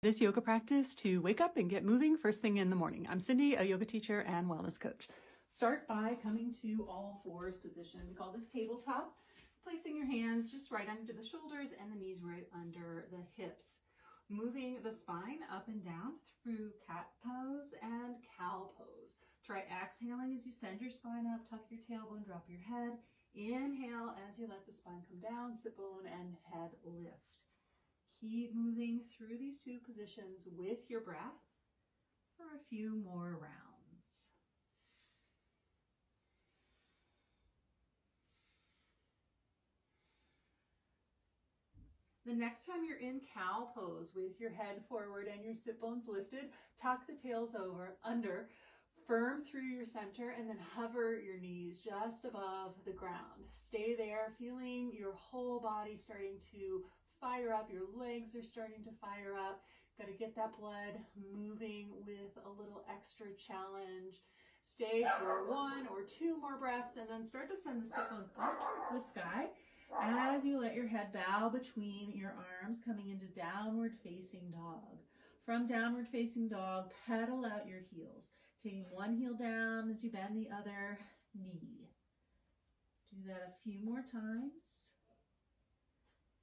This yoga practice to wake up and get moving first thing in the morning. I'm Cindy, a yoga teacher and wellness coach. Start by coming to all fours position. We call this tabletop. Placing your hands just right under the shoulders and the knees right under the hips. Moving the spine up and down through cat pose and cow pose. Try exhaling as you send your spine up, tuck your tailbone, drop your head. Inhale as you let the spine come down, sit bone and head lift. Keep moving through these two positions with your breath for a few more rounds. The next time you're in cow pose with your head forward and your sit bones lifted, tuck the tails under, firm through your center, and then hover your knees just above the ground. Stay there, feeling your whole body starting to fire up. Your legs are starting to fire up. Got to get that blood moving with a little extra challenge. Stay for 1 or 2 more breaths and then start to send the sit bones up towards the sky as you let your head bow between your arms, coming into downward facing dog. From downward facing dog, pedal out your heels. Taking one heel down as you bend the other knee. Do that a few more times.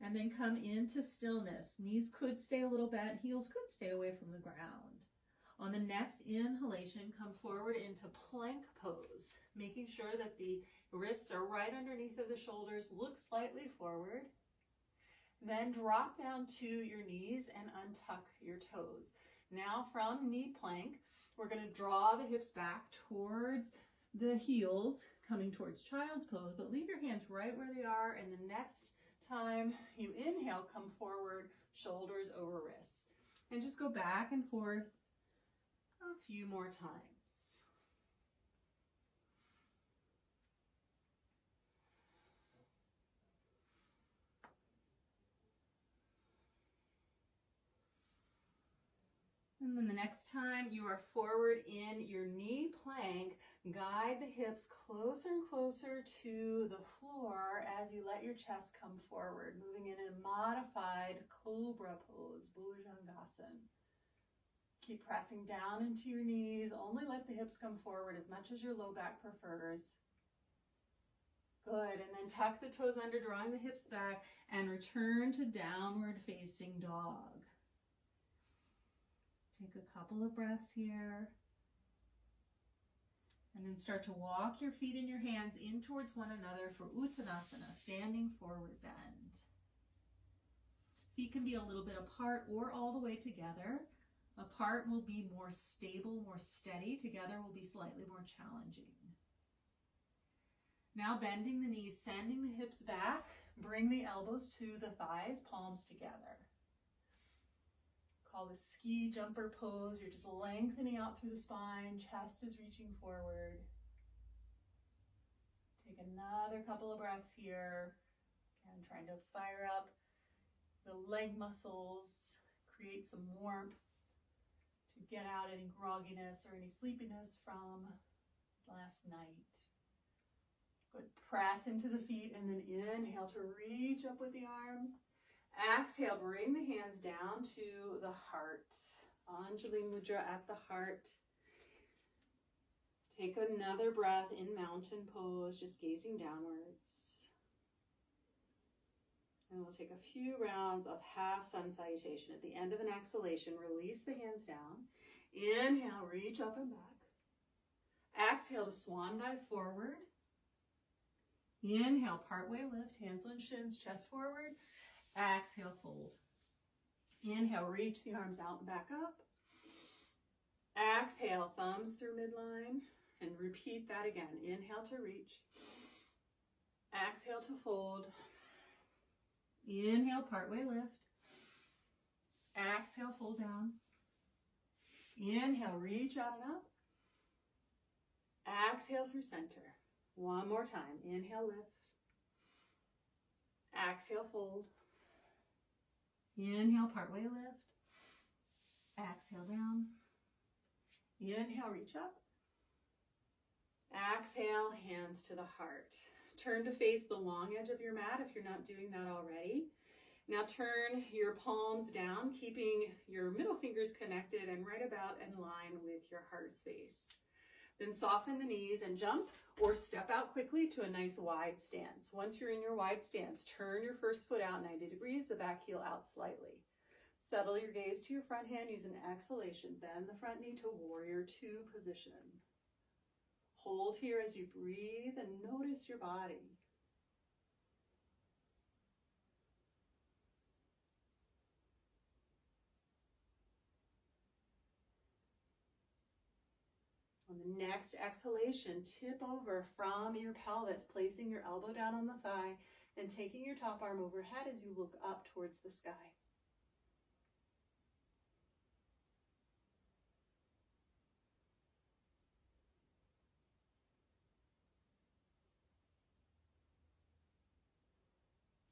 And then come into stillness. Knees could stay a little bent, heels could stay away from the ground. On the next inhalation, come forward into plank pose, making sure that the wrists are right underneath of the shoulders, look slightly forward. Then drop down to your knees and untuck your toes. Now from knee plank, we're going to draw the hips back towards the heels, coming towards child's pose, but leave your hands right where they are, and the next time you inhale, come forward, shoulders over wrists. And just go back and forth a few more times. And then the next time you are forward in your knee plank, guide the hips closer and closer to the floor as you let your chest come forward, moving in a modified cobra pose, Bhujangasana. Keep pressing down into your knees. Only let the hips come forward as much as your low back prefers. Good, and then tuck the toes under, drawing the hips back, and return to downward facing dog. Take a couple of breaths here. And then start to walk your feet and your hands in towards one another for Uttanasana, standing forward bend. Feet can be a little bit apart or all the way together. Apart will be more stable, more steady. Together will be slightly more challenging. Now bending the knees, sending the hips back. Bring the elbows to the thighs, palms together. Call this ski jumper pose. You're just lengthening out through the spine, chest is reaching forward. Take another couple of breaths here. Again, trying to fire up the leg muscles, create some warmth to get out any grogginess or any sleepiness from last night. Good, press into the feet and then inhale to reach up with the arms. Exhale, bring the hands down to the heart. Anjali Mudra at the heart. Take another breath in mountain pose, just gazing downwards. And we'll take a few rounds of half sun salutation. At the end of an exhalation, release the hands down. Inhale, reach up and back. Exhale to swan dive forward. Inhale, partway lift, hands on shins, chest forward. Exhale, fold. Inhale, reach the arms out and back up. Exhale, thumbs through midline. And repeat that again. Inhale to reach. Exhale to fold. Inhale, partway lift. Exhale, fold down. Inhale, reach out and up. Exhale through center. One more time. Inhale, lift. Exhale, fold. Inhale, partway lift. Exhale, down. Inhale, reach up. Exhale, hands to the heart. Turn to face the long edge of your mat if you're not doing that already. Now turn your palms down, keeping your middle fingers connected and right about in line with your heart space. Then soften the knees and jump or step out quickly to a nice wide stance. Once you're in your wide stance, turn your first foot out 90 degrees, the back heel out slightly. Settle your gaze to your front hand. Use an exhalation. Bend the front knee to warrior two position. Hold here as you breathe and notice your body. On the next exhalation, tip over from your pelvis, placing your elbow down on the thigh and taking your top arm overhead as you look up towards the sky.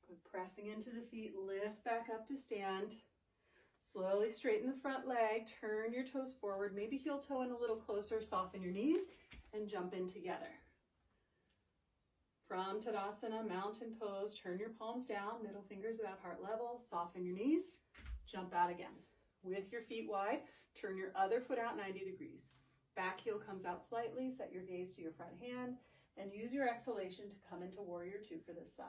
Good. Pressing into the feet, lift back up to stand. Slowly straighten the front leg, turn your toes forward, maybe heel toe in a little closer, soften your knees, and jump in together. From Tadasana, mountain pose, turn your palms down, middle fingers about heart level, soften your knees, jump out again. With your feet wide, turn your other foot out 90 degrees. Back heel comes out slightly, set your gaze to your front hand, and use your exhalation to come into warrior two for this side.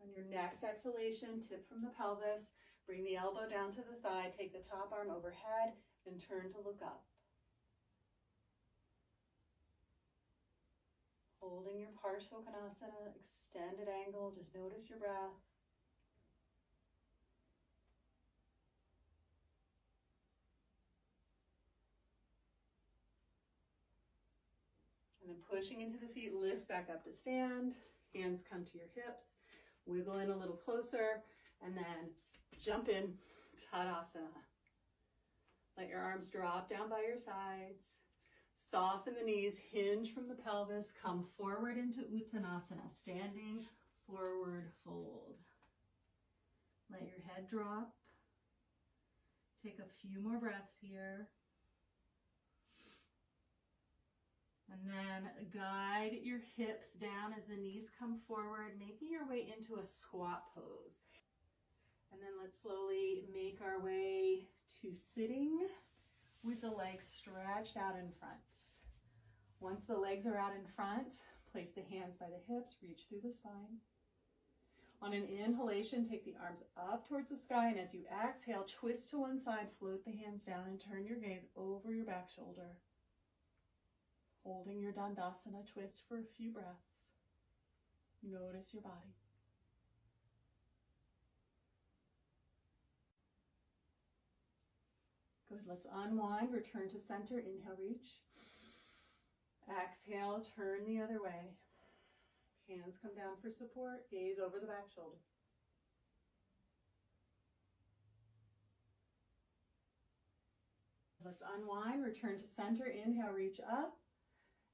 On your next exhalation, tip from the pelvis, bring the elbow down to the thigh, take the top arm overhead, and turn to look up. Holding your Parsvakonasana, extended angle, just notice your breath. And then pushing into the feet, lift back up to stand, hands come to your hips. Wiggle in a little closer, and then jump in, Tadasana. Let your arms drop down by your sides. Soften the knees, hinge from the pelvis, come forward into Uttanasana, standing forward fold. Let your head drop. Take a few more breaths here. And then guide your hips down as the knees come forward, making your way into a squat pose. And then let's slowly make our way to sitting with the legs stretched out in front. Once the legs are out in front, place the hands by the hips, reach through the spine. On an inhalation, take the arms up towards the sky, and as you exhale, twist to one side, float the hands down, and turn your gaze over your back shoulder. Holding your Dandasana twist for a few breaths. Notice your body. Good, let's unwind, return to center, inhale, reach. Exhale, turn the other way. Hands come down for support, gaze over the back shoulder. Let's unwind, return to center, inhale, reach up.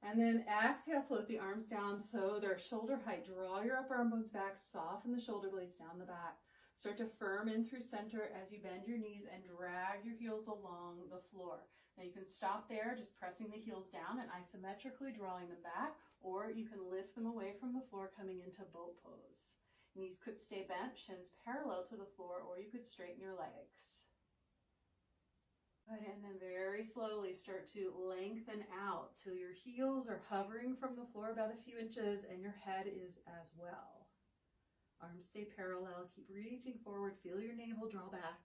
And then exhale, float the arms down so they're shoulder height. Draw your upper arm bones back, soften the shoulder blades down the back. Start to firm in through center as you bend your knees and drag your heels along the floor. Now you can stop there, just pressing the heels down and isometrically drawing them back, or you can lift them away from the floor coming into boat pose. Knees could stay bent, shins parallel to the floor, or you could straighten your legs. And then very slowly start to lengthen out till your heels are hovering from the floor about a few inches and your head is as well. Arms stay parallel, keep reaching forward, feel your navel draw back.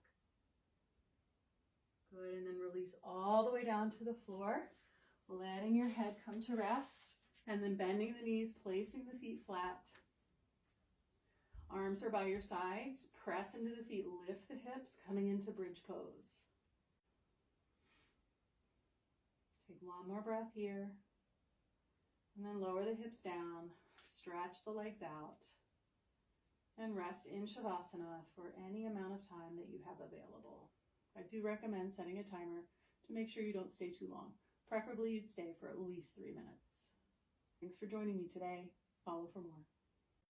Good, and then release all the way down to the floor, letting your head come to rest, and then bending the knees, placing the feet flat. Arms are by your sides, press into the feet, lift the hips, coming into bridge pose. Take one more breath here, and then lower the hips down, stretch the legs out, and rest in Shavasana for any amount of time that you have available. I do recommend setting a timer to make sure you don't stay too long. Preferably you'd stay for at least 3 minutes. Thanks for joining me today. Follow for more.